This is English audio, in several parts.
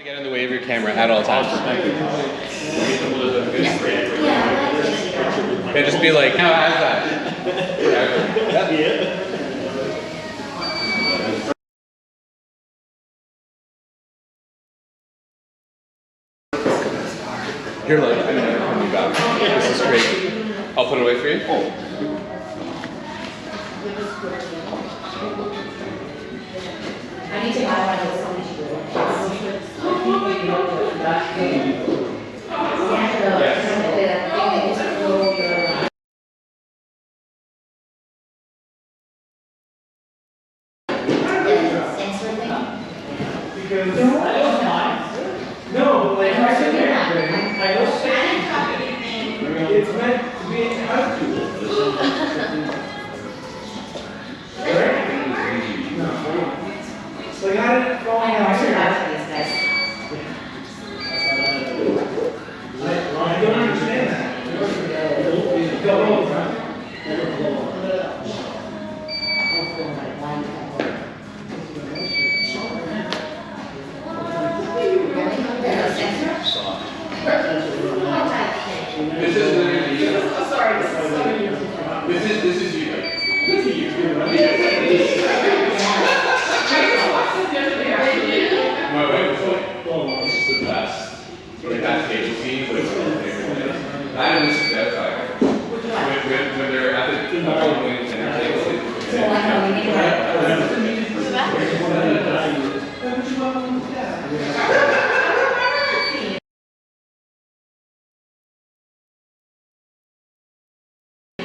Get in the way of your camera at all times. Okay, just be like, how has that? Yeah. Here, look, I'm never coming back. This is crazy. I'll put it away for you. I need to buy one of those. No, like I was saying, it's meant to be how to. Like I didn't fall in my I don't understand that. Go all the time. This is literally you. This is you. Look at you. My wife is like, oh, this is the best. Like that table scene, but it's one of my favorite things. I don't listen to that fire. When they're at the Halloween dinner table.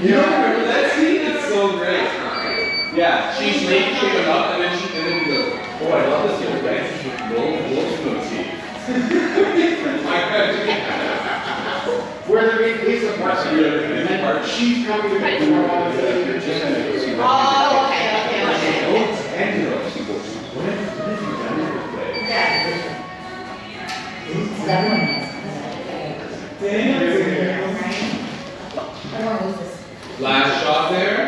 You don't remember that scene? It's so great. Yeah, she's making him up and then he goes, oh, I love this young guy. Roll smoothie. Where they're being police department, and then she's coming to make more on the Oh, okay. And he goes, what have you done in your play? Last shot there.